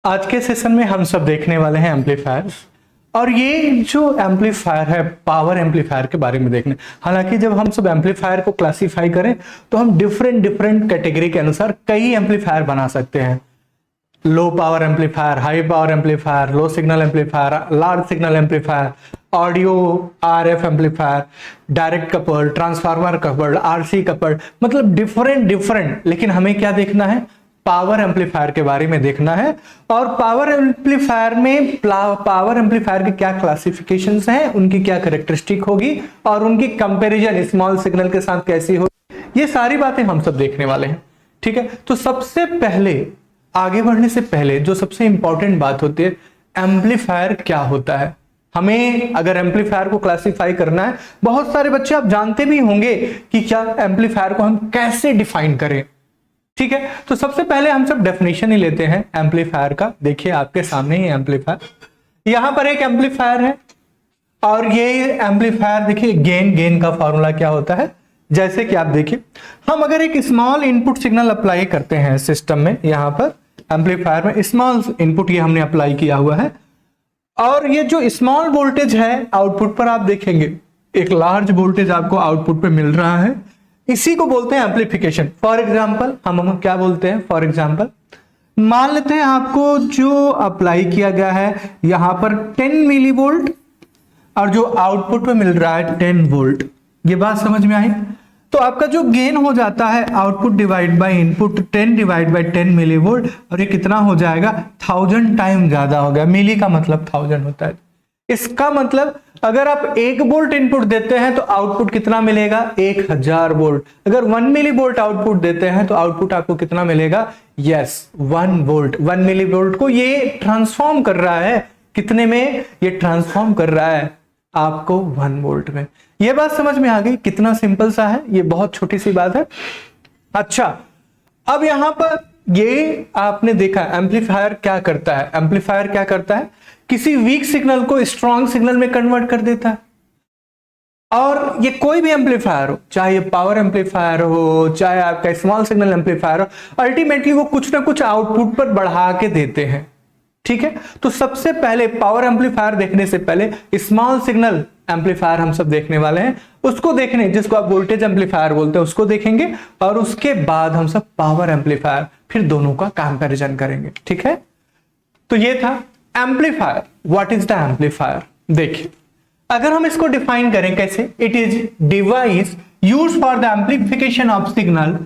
आज के सेशन में हम सब देखने वाले हैं एम्पलीफायर्स। और ये जो एम्पलीफायर है पावर एम्पलीफायर के बारे में देखने। हालांकि जब हम सब एम्पलीफायर को क्लासिफाई करें तो हम डिफरेंट कैटेगरी के अनुसार कई एम्पलीफायर बना सकते हैं। Low power amplifier, high power amplifier, low signal amplifier, large signal amplifier, audio RF amplifier, direct coupled, transformer coupled, RC coupled, मतलब डिफरेंट। लेकिन हमें क्या देखना है? पावर एम्पलीफायर के बारे में देखना है। और पावर एम्पलीफायर में पावर एम्पलीफायर के क्या क्लासिफिकेशंस हैं, उनकी क्या कैरेक्टरिस्टिक होगी और उनकी कंपैरिजन स्मॉल सिग्नल के साथ कैसी होगी, ये सारी बातें हम सब देखने वाले हैं। ठीक है, तो सबसे पहले आगे बढ़ने से पहले जो सबसे इंपॉर्टेंट बात होती है, एम्पलीफायर क्या होता है। हमें अगर एम्पलीफायर को क्लासिफाई करना है, बहुत सारे बच्चे आप जानते भी होंगे कि क्या एम्पलीफायर को हम कैसे डिफाइन करें। ठीक है, तो सबसे पहले हम सब डेफिनेशन ही लेते हैं एम्पलीफायर का। देखिए आपके सामने ही एम्पलीफायर, यहां पर एक एम्पलीफायर है और ये एम्पलीफायर देखिए गेन का फॉर्मूला क्या होता है, जैसे कि आप देखिए हम अगर एक स्मॉल इनपुट सिग्नल अप्लाई करते हैं सिस्टम में, यहां पर एम्पलीफायर में स्मॉल इनपुट ये हमने अप्लाई किया हुआ है और ये जो स्मॉल वोल्टेज है आउटपुट पर आप देखेंगे एक लार्ज वोल्टेज आपको आउटपुट पे मिल रहा है, इसी को बोलते हैं एम्पलीफिकेशन। फॉर एग्जांपल हम क्या बोलते हैं, फॉर एग्जांपल मान लेते हैं आपको जो अप्लाई किया गया है यहां पर 10 मिली वोल्ट और जो आउटपुट में मिल रहा है 10 वोल्ट। ये बात समझ में आई? तो आपका जो गेन हो जाता है output divide by input, 10 divide by 10 milli volt, और ये कितना हो जाएगा 1000 टाइम ज्यादा हो गया। मिली का मतलब 1000 होता है। इसका मतलब अगर आप 1 वोल्ट इनपुट देते हैं तो आउटपुट कितना मिलेगा 1000 वोल्ट। अगर 1 मिली वोल्ट आउटपुट देते हैं तो आउटपुट आपको कितना मिलेगा, यस 1 वोल्ट। 1 मिली वोल्ट को ये ट्रांसफॉर्म कर रहा है कितने में, ये ट्रांसफॉर्म कर रहा है आपको 1 वोल्ट में। ये बात समझ में आ गई? कितना सिंपल सा है, ये बहुत छोटी सी बात है। अच्छा, अब यहां पर ये आपने देखा एम्पलीफायर क्या करता है। एम्पलीफायर क्या करता है, किसी वीक सिग्नल को स्ट्रॉन्ग सिग्नल में कन्वर्ट कर देता है। और ये कोई भी एम्पलीफायर हो, चाहे ये पावर एम्पलीफायर हो, चाहे आपका स्मॉल सिग्नल एम्पलीफायर हो, अल्टीमेटली वो कुछ ना कुछ आउटपुट पर बढ़ा के देते हैं। ठीक है, तो सबसे पहले पावर एम्पलीफायर देखने से पहले स्मॉल सिग्नल एम्पलीफायर हम सब देखने वाले हैं, उसको देखने, जिसको आप वोल्टेज एम्पलीफायर बोलते हैं, उसको देखेंगे और उसके बाद हम सब पावर एम्पलीफायर, फिर दोनों का कंपैरिजन करेंगे। ठीक है, तो ये था amplifier. What is the amplifier? देखिए अगर हम इसको डिफाइन करें कैसे, it is device used for the amplification of signal.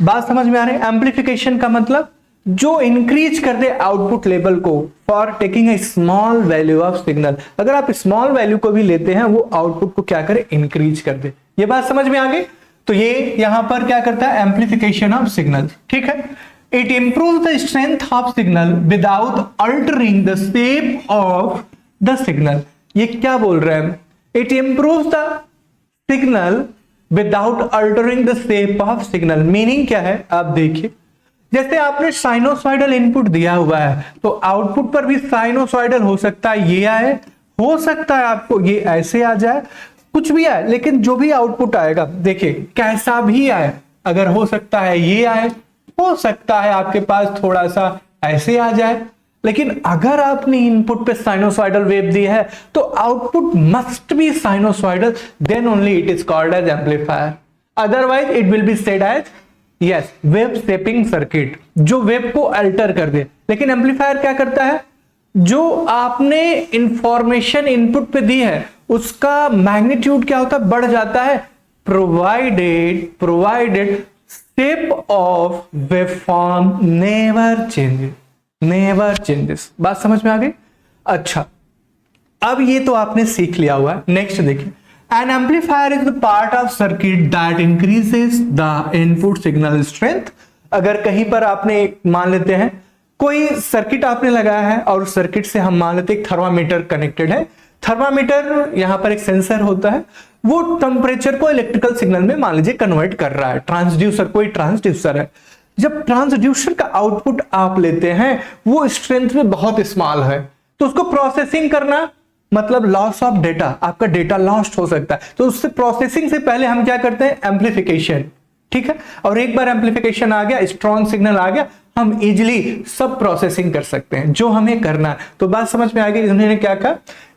बात समझ में आ रही है? एम्पलीफिकेशन का मतलब जो इंक्रीज कर दे आउटपुट लेवल को for taking a small value of signal. अगर आप स्मॉल वैल्यू को भी लेते हैं वो आउटपुट को क्या करे, इंक्रीज कर दे। ये बात समझ में आ गई? तो ये यहां पर क्या करता है, एम्पलीफिकेशन ऑफ सिग्नल। ठीक है, it improves the strength of signal without altering the shape of the signal. ये क्या बोल रहे हैं, it improves the signal without altering the shape of signal. Meaning क्या है, आप देखिए जैसे आपने साइनोसॉइडल इनपुट दिया हुआ है तो आउटपुट पर भी साइनोसॉइडल हो सकता है, ये आए, हो सकता है आपको ये ऐसे आ जाए, कुछ भी आए, लेकिन जो भी आउटपुट आएगा देखिए कैसा भी आए, अगर हो सकता है ये आए, हो सकता है आपके पास थोड़ा सा ऐसे आ जाए, लेकिन अगर आपने इनपुट पे साइनोसॉइडल वेव दी है तो output must be sinusoidal, then only it is called as amplifier. Otherwise it will be said as yes wave shaping circuit, जो वेव को अल्टर कर दे। लेकिन एम्पलीफायर क्या करता है, जो आपने इंफॉर्मेशन इनपुट पे दी है उसका मैग्नीट्यूड क्या होता है, बढ़ जाता है, provided shape of waveform never changes. बात समझ में आ गई? अच्छा, अब ये तो आपने सीख लिया हुआ है। नेक्स्ट देखिए, an amplifier is the part of circuit that increases the input signal strength। अगर कहीं पर आपने मान लेते हैं कोई सर्किट आपने लगाया है और सर्किट से हम मान लेते हैं थर्मामीटर कनेक्टेड है। थर्मामीटर यहां पर एक सेंसर होता है, वो टेम्परेचर को इलेक्ट्रिकल सिग्नल में मान लीजिए कन्वर्ट कर रहा है। ट्रांसड्यूसर, कोई ट्रांसड्यूसर है, जब ट्रांसड्यूसर का आउटपुट आप लेते हैं वो स्ट्रेंथ में बहुत स्मॉल है, तो उसको प्रोसेसिंग करना मतलब लॉस ऑफ डेटा, आपका डेटा लॉस्ट हो सकता है, तो उससे प्रोसेसिंग से पहले हम क्या करते हैं, एम्पलीफिकेशन। ठीक है, और एक बार एम्पलीफिकेशन आ गया, स्ट्रॉन्ग सिग्नल आ गया, हम इजिली सब प्रोसेसिंग कर सकते हैं जो हमें करना है। तो बात समझ में आ गई, उन्होंने क्या कहा,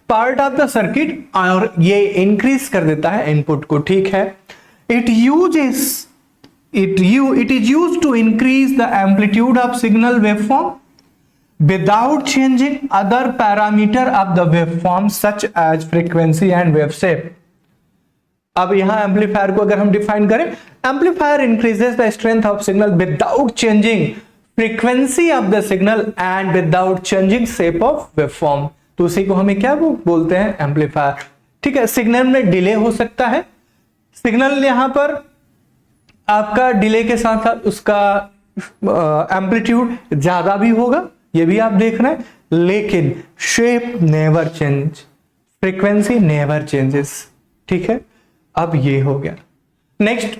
पार्ट ऑफ द सर्किट, और ये इंक्रीज कर देता है इनपुट को, ठीक है। It is used to increase the amplitude of signal waveform without changing other parameter of the waveform such as frequency and wave shape। अब यहां एम्पलीफायर को अगर हम डिफाइन करें, amplifier increases the strength of signal without changing frequency of the signal and without changing shape of waveform. तो उसी को हमें क्या बोलते हैं, एम्पलीफायर, ठीक है। सिग्नल में डिले हो सकता है, सिग्नल यहां पर आपका डिले के साथ साथ उसका एम्पलीट्यूड ज्यादा भी होगा, ये भी आप देख रहे हैं, लेकिन shape never change, frequency never changes, ठीक है। अब ये हो गया। Next,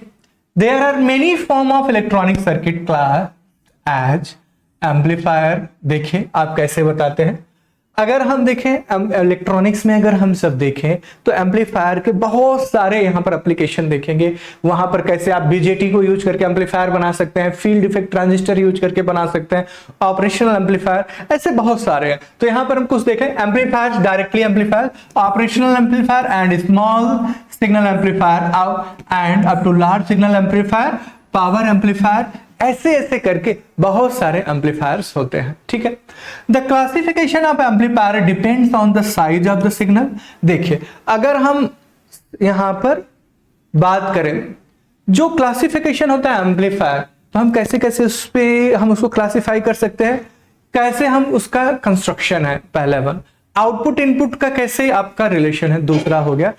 there are many form of electronic circuit class as amplifier. देखिए आप कैसे बताते हैं, अगर हम देखें इलेक्ट्रॉनिक्स में, अगर हम सब देखें तो एम्पलीफायर के बहुत सारे यहां पर एप्लीकेशन देखेंगे। वहां पर कैसे आप बीजेटी को यूज करके एम्पलीफायर बना सकते हैं, फील्ड इफेक्ट ट्रांजिस्टर यूज करके बना सकते हैं, ऑपरेशनल एम्पलीफायर, ऐसे बहुत सारे हैं। तो यहां पर हम कुछ देखें, amplifier, directly amplifier, operational amplifier and small signal amplifier and up to large signal amplifier, power amplifier, ऐसे ऐसे करके बहुत सारे एम्पलीफायर्स होते हैं, ठीक है। The classification of amplifier depends on the size of the signal. देखिए अगर हम यहां पर बात करें जो क्लासिफिकेशन होता है एम्पलीफायर, तो हम कैसे कैसे उस पे हम उसको क्लासिफाई कर सकते हैं, कैसे हम उसका कंस्ट्रक्शन है, पहला वन। आउटपुट इनपुट का कैसे आपका रिलेशन है, दूसरा हो गया।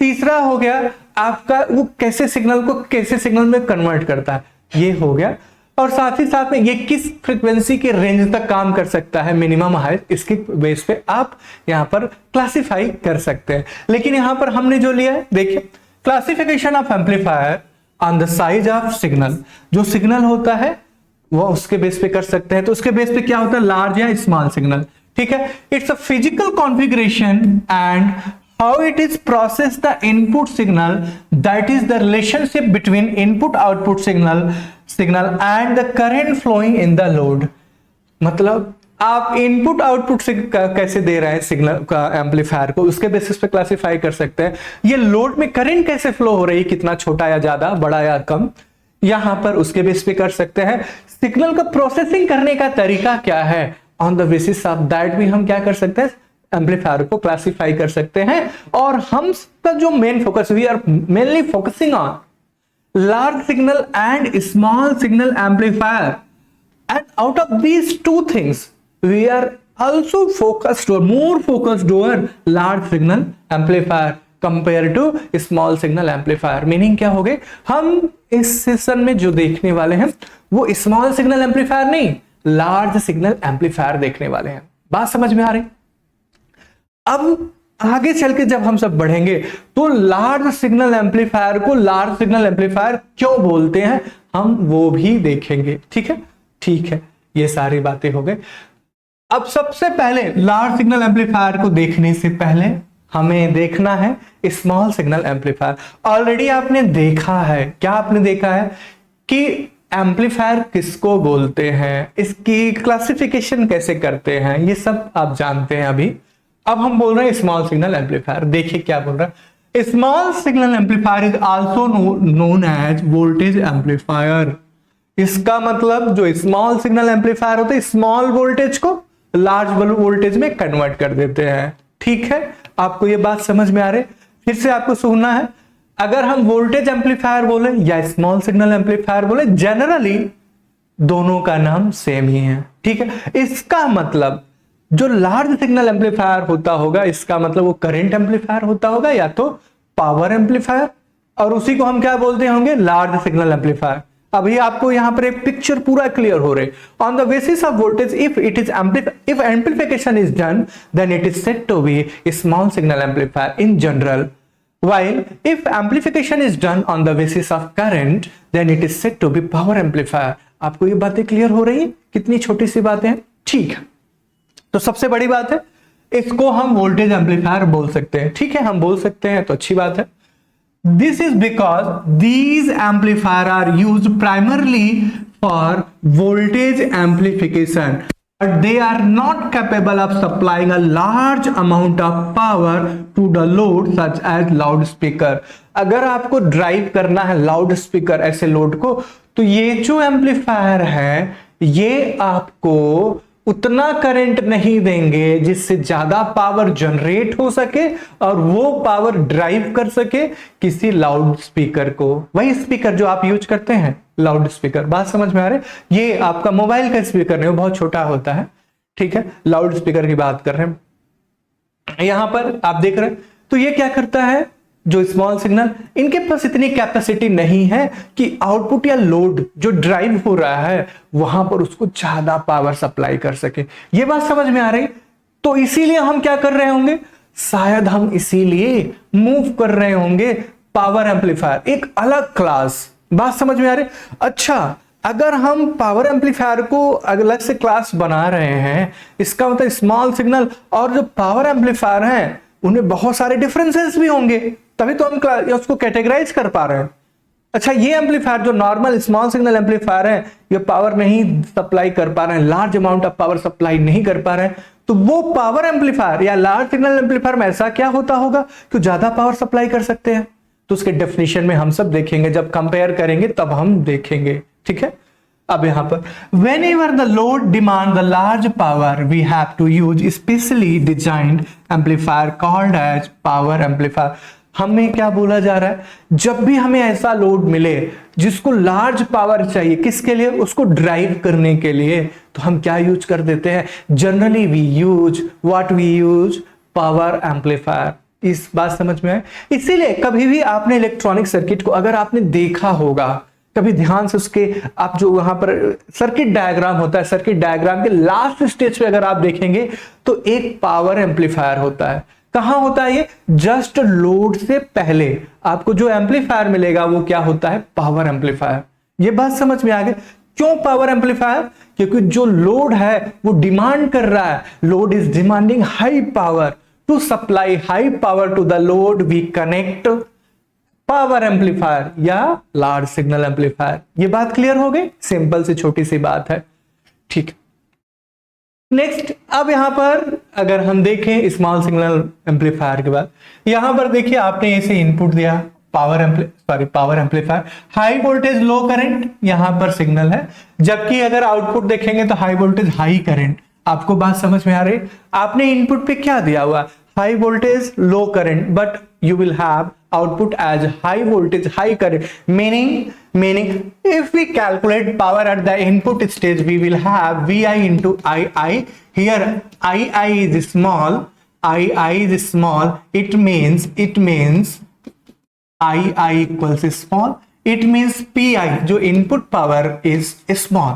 तीसरा हो गया आपका वो कैसे सिग्नल को कैसे सिग्नल में कन्वर्ट करता है, ये हो गया। और साथ ही साथ में ये किस फ्रीक्वेंसी के रेंज तक काम कर सकता है, मिनिमम हाई, इसके बेस पे आप यहां पर क्लासिफाई कर सकते हैं। लेकिन यहां पर हमने जो लिया है, देखिए classification of amplifier on the size of signal, जो सिग्नल होता है वो उसके बेस पे कर सकते हैं। तो उसके बेस पे क्या होता है, लार्ज या स्मॉल सिग्नल, ठीक है। It's a physical configuration and how it is processed the input signal, that is the relationship between input output signal and the current flowing in the load। मतलब आप input output से कैसे दे रहे हैं signal का amplifier को, उसके basis पे क्लासिफाई कर सकते हैं। ये लोड में करंट कैसे फ्लो हो रही है, कितना छोटा या ज्यादा, बड़ा या कम, यहां पर उसके बेस पे कर सकते हैं। सिग्नल का प्रोसेसिंग करने का तरीका क्या है, on the basis of that भी हम क्या कर सकते हैं, एम्पलीफायर को क्लासिफाई कर सकते हैं। और हम का जो main focus, we are mainly focusing on large signal and small signal amplifier, and out of these two things we are also focused और more focused over large signal amplifier compare to small signal amplifier. Meaning क्या हो गए, हम इस session में जो देखने वाले हैं वो स्मॉल सिग्नल एम्पलीफायर नहीं, लार्ज सिग्नल एम्पलीफायर देखने वाले हैं। बात समझ में आ रही। अब आगे चल के जब हम सब बढ़ेंगे तो लार्ज सिग्नल एम्पलीफायर को लार्ज सिग्नल एम्पलीफायर क्यों बोलते हैं, हम वो भी देखेंगे, ठीक है। ठीक है, ये सारी बातें हो गई। अब सबसे पहले लार्ज सिग्नल एम्पलीफायर को देखने से पहले हमें देखना है स्मॉल सिग्नल एम्पलीफायर। ऑलरेडी आपने देखा है, क्या आपने देखा है कि एम्पलीफायर किसको बोलते हैं, इसकी क्लासिफिकेशन कैसे करते हैं, ये सब आप जानते हैं अभी। अब हम बोल रहे हैं स्मॉल सिग्नल एम्पलीफायर। देखिए क्या बोल रहा है, small signal amplifier is also known as voltage amplifier. इसका मतलब जो स्मॉल सिग्नल एम्पलीफायर होते हैं, स्मॉल वोल्टेज को लार्ज वोल्टेज में कन्वर्ट कर देते हैं, ठीक है। आपको ये बात समझ में आ रही, फिर से आपको सुनना है। अगर हम वोल्टेज एम्पलीफायर बोले या स्मॉल सिग्नल एम्पलीफायर बोले, जनरली दोनों का नाम सेम ही है, ठीक है। इसका मतलब जो लार्ज सिग्नल एम्पलीफायर होता होगा, इसका मतलब वो करंट एम्पलीफायर होता होगा या तो पावर एम्पलीफायर, और उसी को हम क्या बोलते होंगे, लार्ज सिग्नल एम्पलीफायर। अभी आपको यहां पर एक पिक्चर पूरा क्लियर हो रही। On the basis of voltage, if amplification is done, then it is said to be small signal amplifier in general, while if amplification is done on the basis of current, then it is said to be power amplifier। आपको ये बातें clear हो रही है, कितनी छोटी सी बातें हैं, ठीक है। तो सबसे बड़ी बात है, इसको हम वोल्टेज एम्पलीफायर बोल सकते हैं, ठीक है, हम बोल सकते हैं तो अच्छी बात है। This is because these amplifier are used primarily for voltage amplification, but they are not capable of supplying a large amount of power to the load such as loudspeaker. अगर आपको ड्राइव करना है लाउड स्पीकर ऐसे load को, तो ये जो amplifier है ये आपको उतना करंट नहीं देंगे जिससे ज्यादा पावर जनरेट हो सके और वो पावर ड्राइव कर सके किसी लाउड स्पीकर को। वही स्पीकर जो आप यूज करते हैं लाउड स्पीकर, बात समझ में आ रही है? ये आपका मोबाइल का स्पीकर नहीं, वो बहुत छोटा होता है, ठीक है, लाउड स्पीकर की बात कर रहे हैं यहां पर आप देख रहे हैं। तो ये क्या करता है, जो स्मॉल सिग्नल, इनके पास इतनी कैपेसिटी नहीं है कि आउटपुट या लोड जो ड्राइव हो रहा है वहां पर उसको ज्यादा पावर सप्लाई कर सके। ये बात समझ में आ रही? तो इसीलिए हम क्या कर रहे होंगे, शायद हम इसीलिए मूव कर रहे होंगे पावर एम्पलीफायर, एक अलग क्लास। बात समझ में आ रही? अच्छा, अगर हम पावर एम्पलीफायर को अलग से क्लास बना रहे हैं, इसका मतलब स्मॉल सिग्नल और जो पावर एम्पलीफायर है उन्हें बहुत सारे डिफरेंसेस भी होंगे, तभी तो हम उसको कैटेगराइज कर पा रहे हैं। अच्छा, ये एम्पलीफायर जो नॉर्मल स्मॉल सिग्नल एम्पलीफायर है, ये पावर नहीं सप्लाई कर पा रहे हैं, large amount of power supply नहीं कर पा रहे हैं, तो वो पावर एम्पलीफायर या लार्ज सिग्नल एम्पलीफायर में ऐसा क्या होता होगा कि ज्यादा पावर सप्लाई कर सकते हैं। तो उसके डेफिनेशन में हम सब देखेंगे, जब कंपेयर करेंगे तब हम देखेंगे, ठीक है। अब यहां पर whenever the load demand the large power we have to use specially designed amplifier called as power amplifier। हमें क्या बोला जा रहा है, जब भी हमें ऐसा लोड मिले जिसको लार्ज पावर चाहिए, किसके लिए, उसको ड्राइव करने के लिए, तो हम क्या यूज कर देते हैं, generally we use power amplifier. इस बात समझ में आए? इसीलिए कभी भी आपने इलेक्ट्रॉनिक सर्किट को अगर आपने देखा होगा, कभी ध्यान से उसके आप जो वहां पर सर्किट डायग्राम होता है, सर्किट डायग्राम के लास्ट स्टेज पे अगर आप देखेंगे तो एक पावर एम्पलीफायर होता है। कहां होता है ये, जस्ट लोड से पहले आपको जो एम्पलीफायर मिलेगा वो क्या होता है, पावर एम्पलीफायर। ये बात समझ में आ गई? क्यों पावर एम्पलीफायर, क्योंकि जो लोड है वो डिमांड कर रहा है, load is demanding high power, to supply high power to the load we connect power amplifier या लार्ज सिग्नल एम्पलीफायर। ये बात क्लियर हो गई? सिंपल सी छोटी सी बात है, ठीक। नेक्स्ट, अब यहां पर अगर हम देखें स्मॉल सिग्नल एम्पलीफायर के बाद, यहां पर देखिए आपने इसे इनपुट दिया power amplifier, high voltage low current यहां पर सिग्नल है, जबकि अगर आउटपुट देखेंगे तो हाई वोल्टेज हाई करंट। आपको बात समझ में आ रही? आपने इनपुट पे क्या दिया हुआ, high voltage low current, but you will have output as high voltage high current, meaning if we calculate power at the input stage we will have Vi into Ii. Here Ii is small, it means Ii equals small, it means Pi जो input power is small,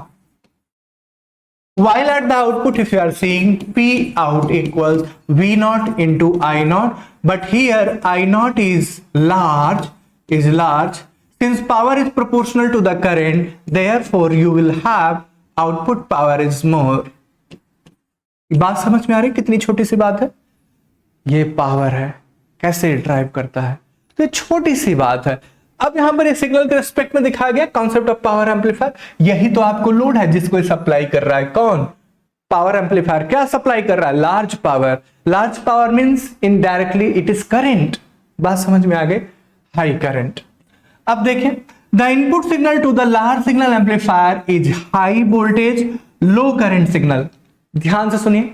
while at the output if you are seeing P out equals V naught into I naught, but here I naught is large, since power is proportional to the current, therefore you will have output power is more। बात समझ में आ रही? कितनी छोटी सी बात है, ये power है, कैसे ड्राइव करता है, तो ये छोटी सी बात है। अब यहां पर सिग्नल के रिस्पेक्ट में दिखाया गया कॉन्सेप्ट ऑफ पावर एम्पलीफायर। यही तो आपको लोड है जिसको सप्लाई कर रहा है कौन, पावर एम्पलीफायर। क्या सप्लाई कर रहा है, large power. Large power means indirectly it is current. बात समझ में आ गई, हाई करंट। अब देखें, the input signal to the large signal amplifier is high voltage low current signal. ध्यान से सुनिए,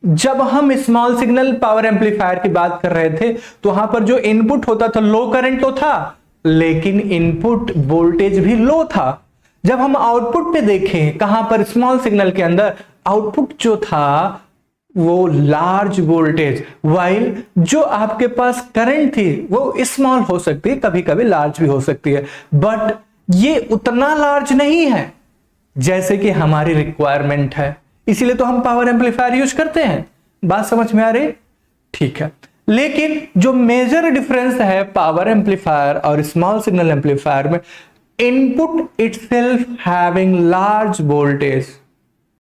जब हम स्मॉल सिग्नल पावर एम्पलीफायर की बात कर रहे थे तो वहां पर जो इनपुट होता था लो करंट तो था, लेकिन इनपुट वोल्टेज भी लो था। जब हम आउटपुट पे देखें, कहां पर, स्मॉल सिग्नल के अंदर, आउटपुट जो था वो लार्ज वोल्टेज, वाइल जो आपके पास करंट थी वो स्मॉल हो सकती है, कभी कभी लार्ज भी हो सकती है, बट ये उतना लार्ज नहीं है जैसे कि हमारी रिक्वायरमेंट है। इसीलिए तो हम पावर एम्पलीफायर यूज करते हैं। बात समझ में आ रही? ठीक है। लेकिन जो मेजर डिफरेंस है पावर एम्पलीफायर और स्मॉल सिग्नल एम्पलीफायर में, input itself having large voltage,